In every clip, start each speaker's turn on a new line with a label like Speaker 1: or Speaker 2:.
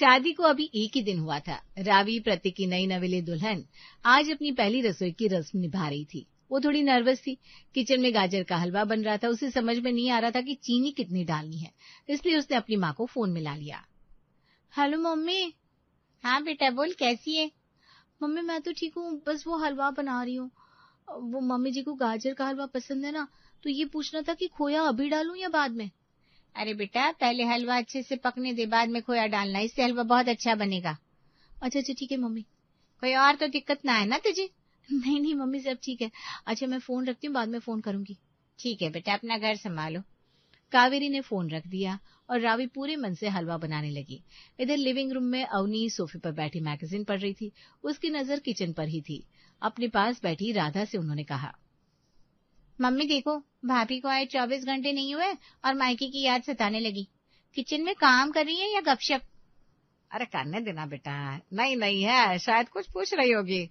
Speaker 1: शादी को अभी एक ही दिन हुआ था। रावी, प्रतीक की नई नवेली दुल्हन, आज अपनी पहली रसोई की रस्म निभा रही थी। वो थोड़ी नर्वस थी। किचन में गाजर का हलवा बन रहा था। उसे समझ में नहीं आ रहा था कि चीनी कितनी डालनी है, इसलिए उसने अपनी माँ को फोन मिला लिया। Hello mummy. हाँ बेटा बोल, कैसी है? मम्मी मैं तो ठीक हूँ, बस वो हलवा बना रही हूँ। वो मम्मी जी को गाजर का हलवा पसंद है ना, तो ये पूछना था कि खोया अभी डालूं या बाद में। अरे बेटा पहले हलवा अच्छे से पकने दे, बाद में खोया डालना, इससे हलवा बहुत अच्छा बनेगा। अच्छा ठीक है मम्मी। कोई और तो दिक्कत ना है ना तुझे? नहीं मम्मी सब ठीक है। अच्छा मैं फोन रखती हूँ, बाद में फोन करूंगी। ठीक है बेटा, अपना घर संभालो। कावेरी ने फोन रख दिया और रावी पूरे मन से हलवा बनाने लगी। इधर लिविंग रूम में अवनी सोफे पर बैठी मैगजीन पढ़ रही थी। उसकी नजर किचन पर ही थी। अपने पास बैठी राधा से उन्होंने कहा, मम्मी देखो, भाभी को आए 24 घंटे नहीं हुए और मायके की याद सताने लगी। किचन में काम कर रही है या गपशप? अरे करने देना बेटा, नहीं है, शायद कुछ पूछ रही होगी।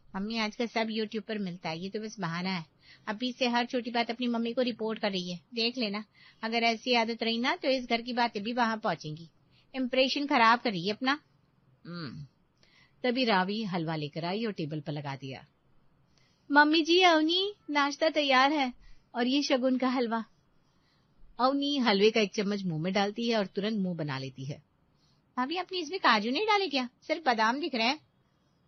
Speaker 1: मम्मी आजकल सब यूट्यूब पर मिलता है, ये तो बस बहाना है। अभी से हर छोटी बात अपनी मम्मी को रिपोर्ट कर रही है, देख लेना। अगर ऐसी आदत रही ना तो इस घर की बातें भी वहां पहुंचेंगी। इम्प्रेशन खराब कर रही है अपना। तभी रावी हलवा लेकर आई और टेबल पर लगा दिया। मम्मी जी, अवनी नाश्ता तैयार है और ये शगुन का हलवा। अवनी हलवे का एक चम्मच मुंह में डालती है और तुरंत मुंह बना लेती है। भाभी आपने इसमें काजू नहीं डाले क्या? सिर्फ बादाम दिख रहे हैं।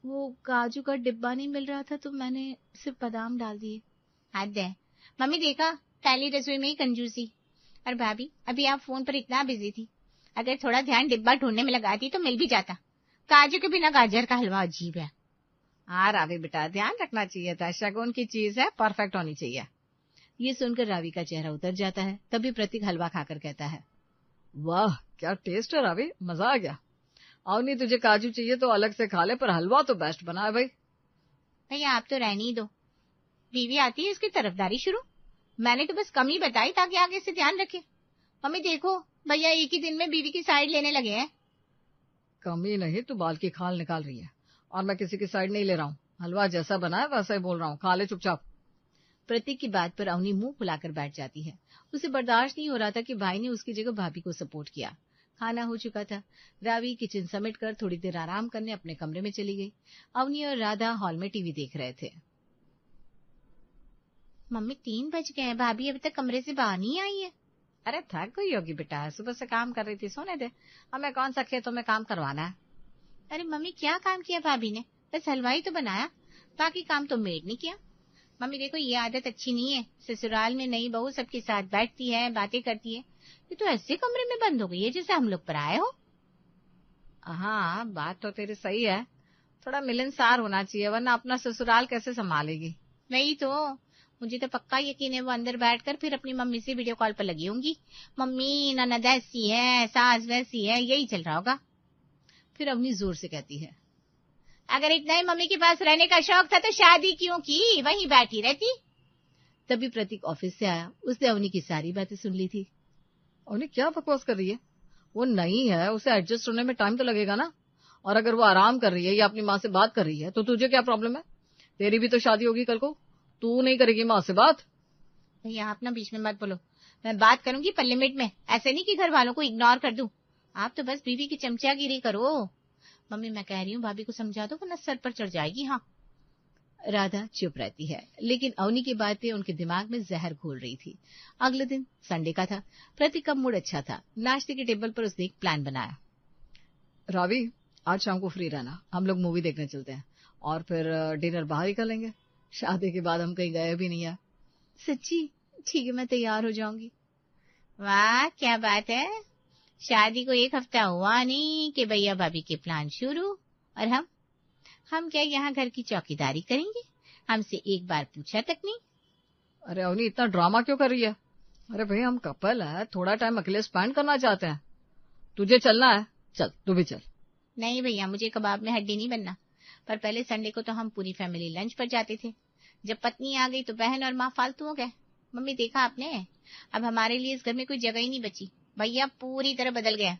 Speaker 1: वो काजू का डिब्बा नहीं मिल रहा था तो मैंने सिर्फ बादाम डाल दिए। हद है मम्मी, देखा पहली रसोई में ही कंजूसी। और भाभी अभी आप फोन पर इतना बिजी थी, अगर थोड़ा ध्यान डिब्बा ढूंढने में लगाती तो मिल भी जाता। काजू के बिना गाजर का हलवा अजीब है। हाँ रावी बेटा, ध्यान रखना चाहिए था, शगुन की चीज है, परफेक्ट होनी चाहिए। ये सुनकर रावी का चेहरा उतर जाता है। तभी प्रतीक हलवा खाकर कहता है, वाह क्या टेस्ट है रावी, मजा आ गया। अवनी तुझे काजू चाहिए तो अलग से खा ले, पर हलवा तो बेस्ट बना है भाई। भैया आप तो रहने ही दो, बीवी आती है इसकी तरफदारी शुरू। मैंने तो बस कमी बताई ताकि आगे से ध्यान रखे। मम्मी देखो, भैया एक ही दिन में बीवी की साइड लेने लगे हैं। कमी नहीं, तू बाल की खाल निकाल रही है और मैं किसी की साइड नहीं ले रहा हूँ। हलवा जैसा बना है वैसा ही बोल रहा हूँ, खा ले चुपचाप। प्रतीक की बात पर अवनी मुंह फुलाकर बैठ जाती है। उसे बर्दाश्त नहीं हो रहा था कि भाई ने उसकी जगह भाभी को सपोर्ट किया। खाना हो चुका था। रावी किचन समेट कर थोड़ी देर आराम करने अपने कमरे में चली गई। अवनी और राधा हॉल में टीवी देख रहे थे। मम्मी 3 बज गए हैं, भाभी अभी तक कमरे से बाहर नहीं आई है। अरे थक गई होगी बेटा, सुबह से काम कर रही थी, सोने दे। हमें कौन सा खेतों में काम करवाना है। अरे मम्मी क्या काम किया भाभी ने? बस हलवाई तो बनाया, बाकी काम तो मेड ने किया। मम्मी देखो ये आदत अच्छी नहीं है। ससुराल में नई बहू सबके साथ बैठती है, बातें करती है, ये तो ऐसे कमरे में बंद हो गई है जैसे हम लोग पराए हो। हाँ बात तो तेरी सही है, थोड़ा मिलनसार होना चाहिए, वरना अपना ससुराल कैसे संभालेगी। वही तो, मुझे तो पक्का यकीन है वो अंदर बैठकर फिर अपनी मम्मी से वीडियो कॉल पर लगी होंगी। मम्मी ननद ऐसी है, सास वैसी है, यही चल रहा होगा। फिर अवनी जोर से कहती है, अगर इतना ही मम्मी के पास रहने का शौक था तो शादी क्यों की, वहीं बैठी रहती। तभी प्रतीक ऑफिस से आया। उसने अवनी की सारी बातें सुन ली थी। अवनी क्या बकवास कर रही है, वो नई है, उसे एडजस्ट होने में टाइम तो लगेगा ना। और अगर वो आराम कर रही है या अपनी माँ से बात कर रही है तो तुझे क्या प्रॉब्लम है? तेरी भी तो शादी होगी कल को, तू नहीं करेगी माँ से बात? भैया आप ना बीच में मत बोलो, मैं बात करूंगी पर लिमिट में, ऐसे नहीं कि घर वालों को इग्नोर कर दूं। आप तो बस बीवी की चमचागिरी करो। मम्मी मैं कह रही हूँ भाभी को समझा दो वरना सर पर चढ़ जाएगी। हाँ। राधा चुप रहती है, लेकिन अवनी की बातें उनके दिमाग में जहर घोल रही थी। अगले दिन संडे का था। प्रतीक का मूड अच्छा था। नाश्ते के टेबल पर उसने एक प्लान बनाया। रावी आज शाम को फ्री रहना, हम लोग मूवी देखने चलते हैं और फिर डिनर बाहर ही कर लेंगे। शादी के बाद हम कहीं गए भी नहीं है। सच्ची? ठीक है मैं तैयार हो जाऊंगी। वाह क्या बात है, शादी को 1 हफ्ता हुआ नहीं कि भैया भाभी के प्लान शुरू। और हम क्या यहाँ घर की चौकीदारी करेंगे? हमसे एक बार पूछा तक नहीं। अरे अवनी इतना ड्रामा क्यों कर रही है? अरे भाई हम कपल है, थोड़ा टाइम अकेले स्पेंड करना चाहते हैं। तुझे चलना है चल, तू भी चल। नहीं भैया मुझे कबाब में हड्डी नहीं बनना। पर पहले संडे को तो हम पूरी फैमिली लंच पर जाते थे, जब पत्नी आ गई तो बहन और माँ फालतू हो गए। मम्मी देखा आपने, अब हमारे लिए इस घर में कोई जगह ही नहीं बची। भैया पूरी तरह बदल गया।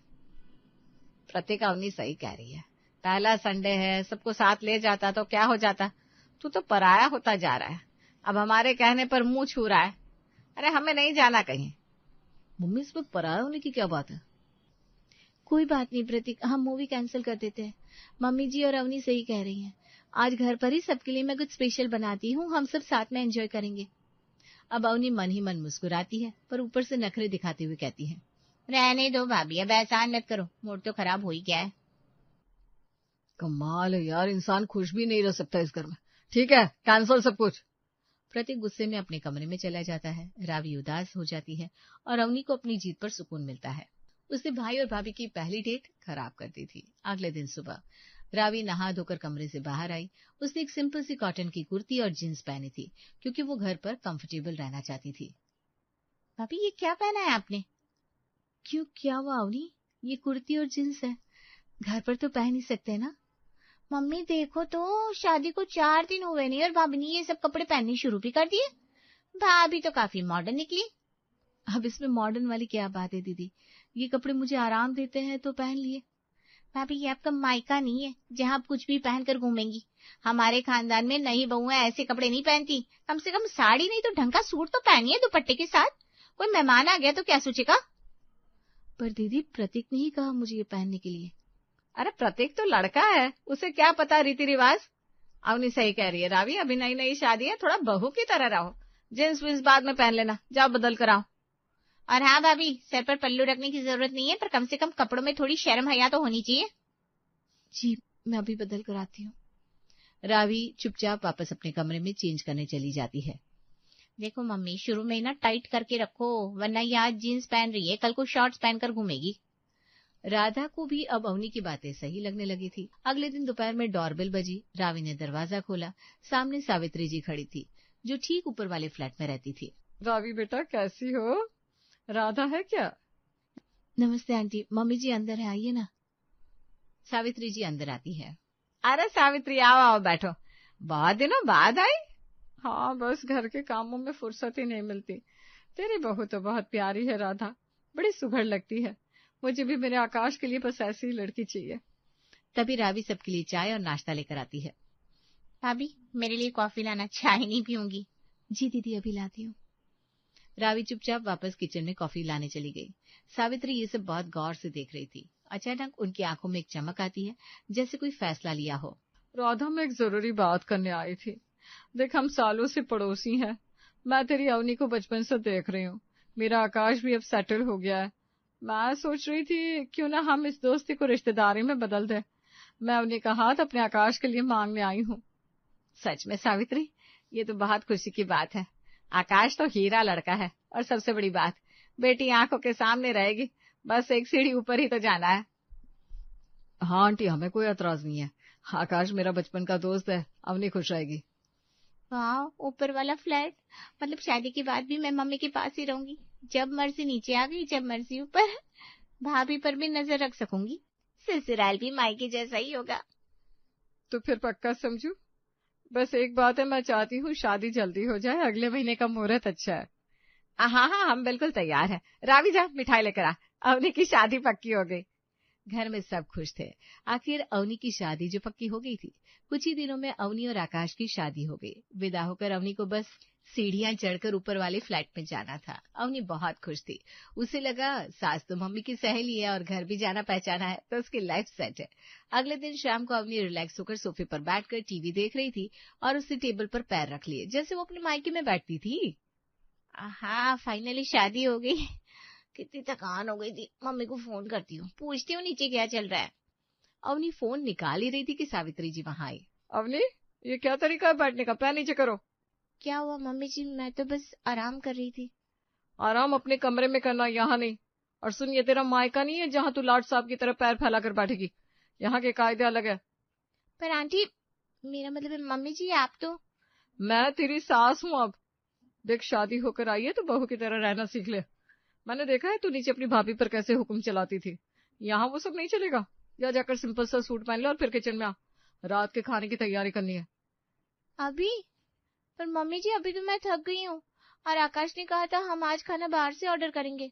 Speaker 1: प्रतीक अवनी सही कह रही है, पहला संडे है, सबको साथ ले जाता तो क्या हो जाता। तू तो पराया होता जा रहा है, अब हमारे कहने पर मुंह छू रहा है। अरे हमें नहीं जाना कहीं। मम्मी इसमें पराया होने की क्या बात है? कोई बात नहीं प्रतीक, हम मूवी कैंसिल कर देते हैं। मम्मी जी और अवनी सही कह रही हैं। आज घर पर ही सबके लिए मैं कुछ स्पेशल बनाती हूँ, हम सब साथ में एंजॉय करेंगे। अब अवनी मन ही मन मुस्कुराती है, पर ऊपर से नखरे दिखाते हुए कहती है, रहने दो भाभी, अब एहसान मत करो, मूड तो खराब हो ही गया है।
Speaker 2: कमाल है यार, इंसान खुश भी नहीं रह सकता इस घर में। ठीक है, कैंसिल सब कुछ।
Speaker 1: प्रतीक गुस्से में अपने कमरे में चला जाता है। रावी उदास हो जाती है और अवनी को अपनी जीत पर सुकून मिलता है। उसने भाई और भाभी की पहली डेट खराब कर दी थी। अगले दिन सुबह रावी नहा धोकर कमरे से बाहर आई। उसने एक सिंपल सी कॉटन की कुर्ती और जींस पहनी थी, क्योंकि वो घर पर कंफर्टेबल रहना चाहती थी। भाभी ये क्या पहना है आपने? क्यों, क्या हुआ अवनी? ये कुर्ती और जींस है, घर पर तो पहन ही सकते हैं ना। मम्मी देखो तो, शादी को 4 दिन हुए नहीं और भाभी ने ये सब कपड़े पहनने शुरू भी कर दिए। भाभी तो काफी मॉडर्न निकली। अब इसमें मॉडर्न वाली क्या बात है दीदी, ये कपड़े मुझे आराम देते हैं तो पहन लिए। भाभी ये आपका मायका नहीं है जहाँ आप कुछ भी पहनकर घूमेंगी। हमारे खानदान में नई बहुएं ऐसे कपड़े नहीं पहनती। कम से कम साड़ी नहीं तो ढंग का सूट तो पहनिए दुपट्टे के साथ। कोई मेहमान आ गया तो क्या सोचेगा? पर दीदी प्रतीक ने ही कहा मुझे ये पहनने के लिए।
Speaker 2: अरे प्रतीक तो लड़का है, उसे क्या पता रीति रिवाज। अवनी सही कह रही है रावी, अभी नई नई शादी है, थोड़ा बहू की तरह रहो। जींस वींस बाद में पहन लेना, जाओ बदल कर आओ।
Speaker 1: और हाँ भाभी, सर पर पल्लू रखने की जरूरत नहीं है, पर कम से कम कपड़ों में थोड़ी शर्म हया तो होनी चाहिए। जी मैं अभी बदल कर आती हूँ। रावी चुपचाप वापस अपने कमरे में चेंज करने चली जाती है। देखो मम्मी, शुरू में ना टाइट करके रखो, वरना ये आज जीन्स पहन रही है, कल को शॉर्ट्स पहनकर घूमेगी। राधा को भी अब अवनी की बातें सही लगने लगी थी। अगले दिन दोपहर में डोरबेल बजी। रावी ने दरवाजा खोला। सामने सावित्री जी खड़ी थी, जो ठीक ऊपर वाले फ्लैट में रहती थी।
Speaker 2: रावी बेटा कैसी हो? राधा है क्या?
Speaker 1: नमस्ते आंटी, मम्मी जी अंदर है, आइए ना। सावित्री जी अंदर आती है।
Speaker 2: अरे सावित्री, आओ आओ बैठो, बहुत दिनों बाद आई। हाँ बस घर के कामों में फुर्सत ही नहीं मिलती। तेरी बहू तो बहुत प्यारी है राधा, बड़ी सुघड़ लगती है। मुझे भी मेरे आकाश के लिए बस ऐसी ही लड़की चाहिए।
Speaker 1: तभी रावी सबके लिए चाय और नाश्ता लेकर आती है। भाभी मेरे लिए कॉफी लाना, चाय नहीं पीऊंगी। जी दीदी अभी लाती हूँ। रावी चुपचाप वापस किचन में कॉफी लाने चली गई। सावित्री ये सब बहुत गौर से देख रही थी। अचानक उनकी आंखों में एक चमक आती है, जैसे कोई फैसला लिया हो।
Speaker 2: राधा, मैं एक जरूरी बात करने आई थी। देख, हम सालों से पड़ोसी हैं। मैं तेरी अवनी को बचपन से देख रही हूँ। मेरा आकाश भी अब सेटल हो गया है। मैं सोच रही थी क्यों ना हम इस दोस्ती को रिश्तेदारी में बदल दें। मैं अवनी का हाथ अपने आकाश के लिए मांगने आई हूँ। सच में सावित्री, ये तो बहुत खुशी की बात है। आकाश तो हीरा लड़का है, और सबसे बड़ी बात, बेटी आंखों के सामने रहेगी। बस एक सीढ़ी ऊपर ही तो जाना है। हाँ आंटी, हमें कोई एतराज नहीं है। आकाश मेरा बचपन का दोस्त है, अवनी खुश रहेगी।
Speaker 1: वाह, ऊपर वाला फ्लैट, मतलब शादी के बाद भी मैं मम्मी के पास ही रहूंगी। जब मर्जी नीचे आ गई, जब मर्जी ऊपर। भाभी पर भी नजर रख सकूंगी। ससुराल भी मायके जैसा ही होगा।
Speaker 2: तो फिर पक्का समझू। बस एक बात है, मैं चाहती हूँ शादी जल्दी हो जाए। अगले महीने का मुहूर्त अच्छा है। हाँ हाँ, हम बिल्कुल तैयार हैं। रावी जा, मिठाई लेकर आ, अवनी की शादी पक्की हो गई।
Speaker 1: घर में सब खुश थे। आखिर अवनी की शादी जो पक्की हो गई थी। कुछ ही दिनों में अवनी और आकाश की शादी हो गई। विदा होकर अवनी को बस सीढ़ियां चढ़कर ऊपर वाले फ्लैट में जाना था। अवनी बहुत खुश थी। उसे लगा सास तो मम्मी की सहेली है और घर भी जाना पहचाना है, तो उसकी लाइफ सेट है। अगले दिन शाम को अवनी रिलैक्स होकर सोफे पर बैठकर टीवी देख रही थी और उसने टेबल पर पैर रख लिए, जैसे वो अपने मायके में बैठती थी। हाँ, फाइनली शादी हो गई। कितनी थकान हो गई थी। मम्मी को फोन करती हूँ, पूछती हूँ नीचे क्या चल रहा है। अवनी फोन निकाल ही रही थी कि सावित्री जी वहां आई।
Speaker 2: अवनी, ये क्या तरीका है बैठने का? पैर नीचे करो।
Speaker 1: क्या हुआ मम्मी जी, मैं तो बस आराम कर रही थी।
Speaker 2: आराम अपने कमरे में करना, यहाँ नहीं। और सुन, ये तेरा मायका नहीं है जहाँ तू लाट साहब की तरह पैर फैलाकर बैठेगी। यहाँ के कायदे अलग है।
Speaker 1: पर आंटी, मेरा मतलब है मम्मी जी, आप तो।
Speaker 2: मैं तेरी सास हूँ अब। देख, शादी होकर आई है तो बहू की तरह रहना सीख ले। मैंने देखा है तू नीचे अपनी भाभी पर कैसे हुक्म चलाती थी। यहाँ वो सब नहीं चलेगा। या जाकर सिंपल सा सूट पहन ले और फिर किचन में आ। रात के खाने की तैयारी करनी है।
Speaker 1: अभी? पर मम्मी जी अभी तो मैं थक गई हूँ, और आकाश ने कहा था हम आज खाना बाहर से ऑर्डर करेंगे।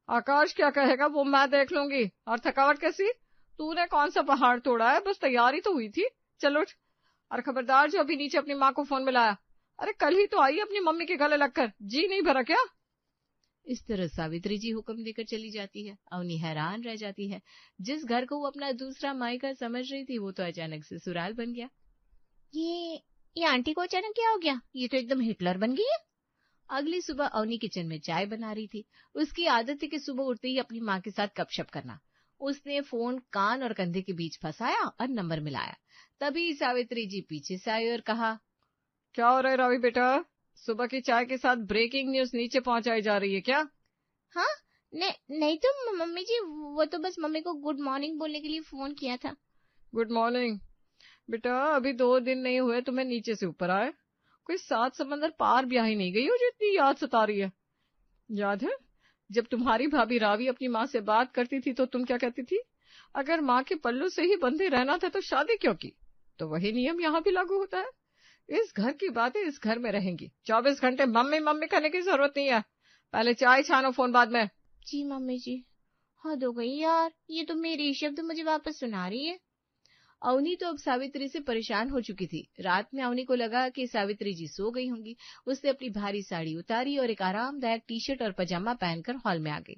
Speaker 2: आकाश क्या कहेगा वो मैं देख लूंगी। और थकावट कैसी? तूने कौन सा पहाड़ तोड़ा है, बस तैयारी तो हुई थी। चलो उठ। और खबरदार जो अभी नीचे अपनी माँ को फोन मिलाया। अरे कल ही तो आई अपनी मम्मी के गले लगकर, जी नहीं भरा क्या?
Speaker 1: इस तरह सावित्री जी हुक्म देकर चली जाती है। अवनी हैरान रह जाती है। जिस घर को वो अपना दूसरा मायका समझ रही थी वो तो अचानक से ससुराल बन गया। ये आंटी को अचानक क्या हो गया? ये तो एकदम हिटलर बन गई है। अगली सुबह अवनी किचन में चाय बना रही थी। उसकी आदत थी कि सुबह उठते ही अपनी माँ के साथ गपशप करना। उसने फोन कान और कंधे के बीच फंसाया और नंबर मिलाया। तभी सावित्री जी पीछे से आई और कहा,
Speaker 2: क्या हो रहा है रावी बेटा? सुबह की चाय के साथ ब्रेकिंग न्यूज नीचे पहुंचाई जा रही है क्या?
Speaker 3: हाँ, नहीं तो मम्मी जी, वो तो बस मम्मी को गुड मॉर्निंग बोलने के लिए फोन किया था।
Speaker 2: गुड मॉर्निंग बेटा, अभी 2 दिन नहीं हुए तुम्हें नीचे से ऊपर आए। कोई 7 समंदर पार ब्याही नहीं गई हो जो इतनी याद सता रही है। याद है जब तुम्हारी भाभी रावी अपनी माँ से बात करती थी तो तुम क्या कहती थी? अगर माँ के पल्लू से ही बंधे रहना था तो शादी क्यों की? तो वही नियम यहाँ भी लागू होता है। इस घर की बातें इस घर में रहेंगी। 24 घंटे मम्मी मम्मी करने की जरूरत नहीं है। पहले चाय छानो, फोन बाद में।
Speaker 3: जी मम्मी जी। हद हो गई यार, ये तो मेरी शब्द मुझे वापस सुना रही है।
Speaker 1: अवनी तो अब सावित्री से परेशान हो चुकी थी। रात में अवनी को लगा कि सावित्री जी सो गई होंगी। उसने अपनी भारी साड़ी उतारी और एक आरामदायक टी शर्ट और पजामा पहनकर हॉल में आ गई।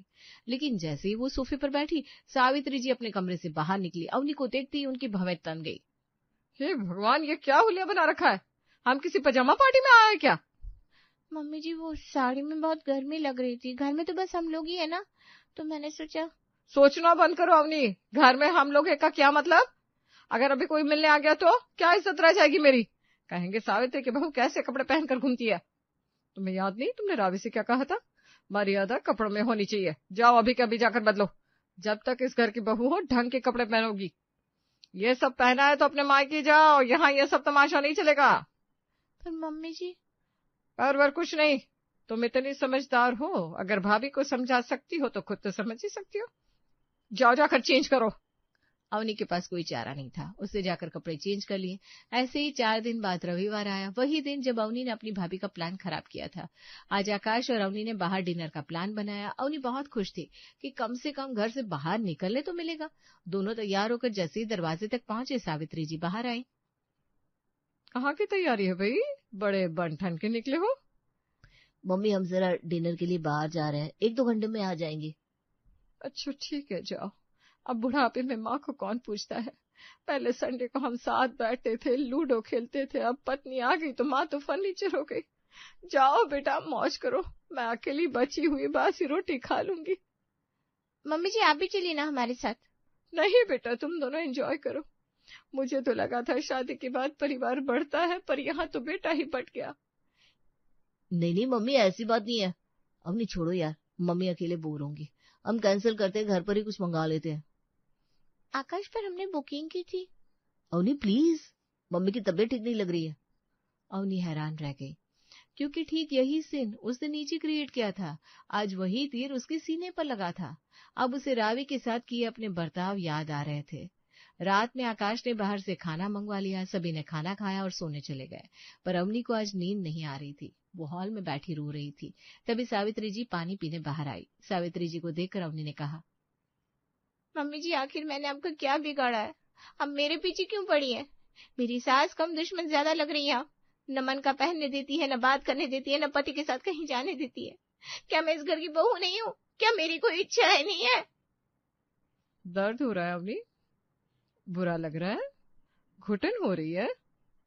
Speaker 1: लेकिन जैसे ही वो सोफे पर बैठी, सावित्री जी अपने कमरे से बाहर निकली। अवनी को देखते ही उनकी भवें तन गई।
Speaker 2: हे भगवान, ये क्या हुलिया बना रखा है? हम किसी पजामा पार्टी में आए क्या?
Speaker 3: मम्मी जी, वो साड़ी में बहुत गर्मी लग रही थी। घर में तो बस हम लोग ही है ना, तो मैंने सोचा।
Speaker 2: सोचना बंद करो अवनी। घर में हम लोग है का क्या मतलब? अगर अभी कोई मिलने आ गया तो क्या इज्जत रह जाएगी मेरी? कहेंगे सावित्री की बहू कैसे कपड़े पहनकर घूमती है। तुम्हें याद नहीं तुमने रावी से क्या कहा था? मर्यादा कपड़ों में होनी चाहिए। जाओ अभी कभी जाकर बदलो। जब तक इस घर की बहू हो ढंग के कपड़े पहनोगी। ये सब पहना है तो अपने मायके जाओ, यहाँ ये सब तमाशा नहीं चलेगा।
Speaker 3: पर मम्मी जी।
Speaker 2: पर कुछ नहीं, तुम इतनी समझदार हो, अगर भाभी को समझा सकती हो तो खुद तो समझ ही सकती हो। जाओ जाकर चेंज करो।
Speaker 1: अवनी के पास कोई चारा नहीं था। उसने जाकर कपड़े चेंज कर लिए। ऐसे ही 4 दिन बाद रविवार आया, वही दिन जब अवनी ने अपनी भाभी का प्लान खराब किया था। आज आकाश और अवनी ने बाहर डिनर का प्लान बनाया। अवनी बहुत खुश थी कि कम से कम घर से बाहर निकलने तो मिलेगा। दोनों तैयार होकर जैसे ही दरवाजे तक पहुंचे, सावित्री जी बाहर आई।
Speaker 2: कहाँ की तैयारी है भाई? बड़े बन ठन के निकले हो।
Speaker 4: मम्मी, हम जरा डिनर के लिए बाहर जा रहे हैं, 1-2 घंटे में आ जाएंगे।
Speaker 2: अच्छा ठीक है, जाओ। अब बुढ़ापे में माँ को कौन पूछता है। पहले संडे को हम साथ बैठते थे, लूडो खेलते थे। अब पत्नी आ गई तो माँ तो फर्नीचर हो गई। जाओ बेटा, मौज करो। मैं अकेली बची हुई बासी रोटी खा लूंगी।
Speaker 3: मम्मी जी, आप भी चलिए ना हमारे साथ।
Speaker 2: नहीं बेटा, तुम दोनों एंजॉय करो। मुझे तो लगा था शादी के बाद परिवार बढ़ता है, पर यहाँ तो बेटा ही बढ़ गया।
Speaker 4: नहीं मम्मी, ऐसी बात नहीं है। अम्मी छोड़ो यार, मम्मी अकेले बोर होंगी। हम कैंसिल करते हैं, घर पर ही कुछ मंगा लेते हैं।
Speaker 3: आकाश, पर हमने बुकिंग की थी।
Speaker 4: अवनी प्लीज, मम्मी की तबीयत ठीक नहीं लग रही है।
Speaker 1: अवनी हैरान रह गई, क्योंकि ठीक यही सीन उसने नीचे क्रिएट किया था। आज वही तीर उसके सीने पर लगा था। अब उसे रावी के साथ किए अपने बर्ताव याद आ रहे थे। रात में आकाश ने बाहर से खाना मंगवा लिया। सभी ने खाना खाया और सोने चले गए, पर अवनी को आज नींद नहीं आ रही थी। वो हॉल में बैठी रो रही थी। तभी सावित्री जी पानी पीने बाहर आई। सावित्री जी को देखकर अवनी ने कहा,
Speaker 3: मम्मी जी, आखिर मैंने आपका क्या बिगाड़ा है? अब मेरे पीछे क्यों पड़ी है? मेरी सास कम दुश्मन ज्यादा लग रही है। न मन का पहनने देती है, न बात करने देती है, न पति के साथ कहीं जाने देती है। क्या मैं इस घर की बहू नहीं हूँ? क्या मेरी कोई इच्छा है नहीं है?
Speaker 2: दर्द हो रहा है अवनी? बुरा लग रहा है? घुटन हो रही है?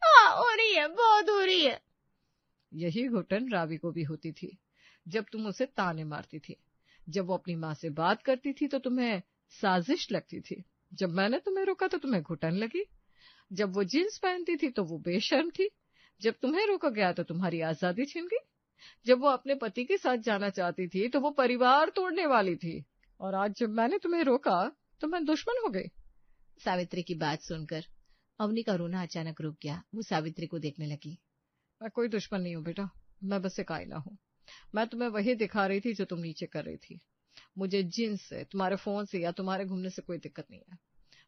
Speaker 3: हाँ, हो रही है, बहुत हो रही है।
Speaker 2: यही घुटन रावी को भी होती थी जब तुम उसे ताने मारती थी। जब वो अपनी माँ से बात करती थी तो तुम्हें साजिश लगती थी। जब मैंने तुम्हें रोका तो तुम्हें घुटन लगी। जब वो जींस पहनती थी तो वो बेशर्म थी। जब तुम्हें रोका गया तो तुम्हारी आजादी छिन गई। जब वो अपने पति के साथ जाना चाहती थी तो वो परिवार तोड़ने वाली थी। और आज जब मैंने तुम्हें रोका तो मैं दुश्मन हो गई।
Speaker 1: सावित्री की बात सुनकर अवनी का रोना अचानक रुक गया। वो सावित्री को देखने लगी।
Speaker 2: मैं कोई दुश्मन नहीं हूँ बेटा, मैं बस एक आईना हूँ। मैं तुम्हें वही दिखा रही थी जो तुम नीचे कर रही थी। मुझे जींस से, तुम्हारे फोन से या तुम्हारे घूमने से कोई दिक्कत नहीं है।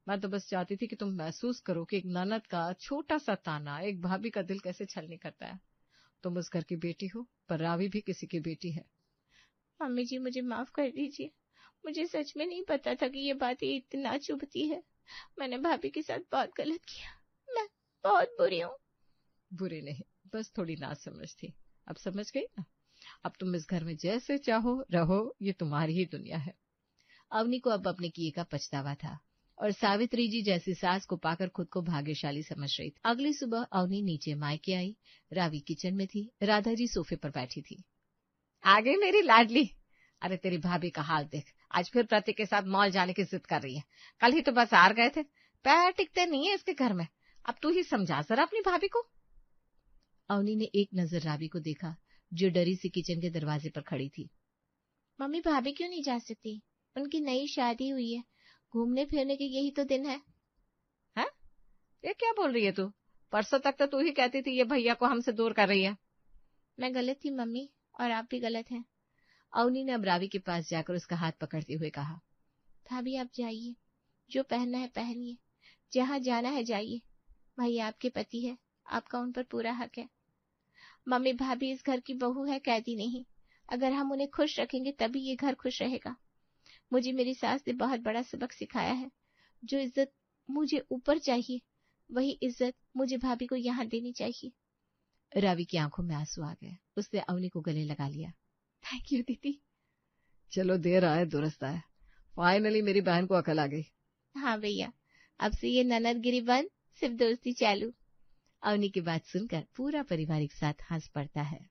Speaker 2: मैं तो बस चाहती थी कि तुम महसूस करो कि एक ननद का छोटा सा ताना एक भाभी का दिल कैसे छलनी करता है। तुम उस घर की बेटी हो, पर रावी भी किसी की बेटी है।
Speaker 3: मम्मी जी, मुझे माफ कर दीजिए। मुझे सच में नहीं पता था कि ये बातें इतना चुभती है। मैंने भाभी के साथ बहुत गलत किया। मैं बहुत बुरी हूँ।
Speaker 2: बुरी नहीं, बस थोड़ी नासमझ थी। अब समझ गई ना? अब तुम इस घर में जैसे चाहो रहो, ये तुम्हारी ही दुनिया है।
Speaker 1: अवनी को अब अपने किए का पछतावा था और सावित्री जी जैसी सास को पाकर खुद को भाग्यशाली समझ रही थी। अगली सुबह अवनी नीचे मायके आई। रावी किचन में थी, राधा जी सोफे पर बैठी थी।
Speaker 2: आ गई मेरी लाडली। अरे तेरी भाभी का हाल देख, आज फिर प्रतीक के साथ मॉल जाने की जिद कर रही है। कल ही तो बस हार गए थे, पैर टिकते नहीं है इसके घर में। अब तू ही समझा जरा अपनी भाभी को।
Speaker 1: अवनी ने एक नजर रावी को देखा जो डरी सी किचन के दरवाजे पर खड़ी थी।
Speaker 3: मम्मी भाभी क्यों नहीं जा सकती? उनकी नई शादी हुई है, घूमने फिरने के यही तो दिन है।
Speaker 2: हैं? ये क्या बोल रही है तू? परसों तक तो तू ही कहती थी ये भैया को हमसे दूर कर रही है।
Speaker 3: मैं गलत थी मम्मी, और आप भी गलत हैं।
Speaker 1: अवनी ने अब रावी के पास जाकर उसका हाथ पकड़ते हुए कहा,
Speaker 3: भाभी आप जाइए, जो पहनना है पहनिए, जहाँ जाना है जाइए। भैया आपके पति है, आपका उन पर पूरा हक है। मम्मी भाभी इस घर की बहू है, कैदी नहीं। अगर हम उन्हें खुश रखेंगे तभी ये घर खुश रहेगा। मुझे मेरी सास ने बहुत बड़ा सबक सिखाया है। जो इज्जत मुझे ऊपर चाहिए, वही इज्जत मुझे भाभी को यहाँ देनी चाहिए।
Speaker 1: रावी की आंखों में आंसू आ गए। उसने अवनी को गले लगा लिया।
Speaker 3: थैंक यू दीदी।
Speaker 2: चलो देर आए दुरुस्त आए, फाइनली मेरी बहन को अकल आ गई।
Speaker 3: हाँ भैया, अब से ये ननदगिरी बंद, सिर्फ दोस्ती चालू।
Speaker 1: अवनी की बात सुनकर पूरा परिवार एक साथ हंस पड़ता है।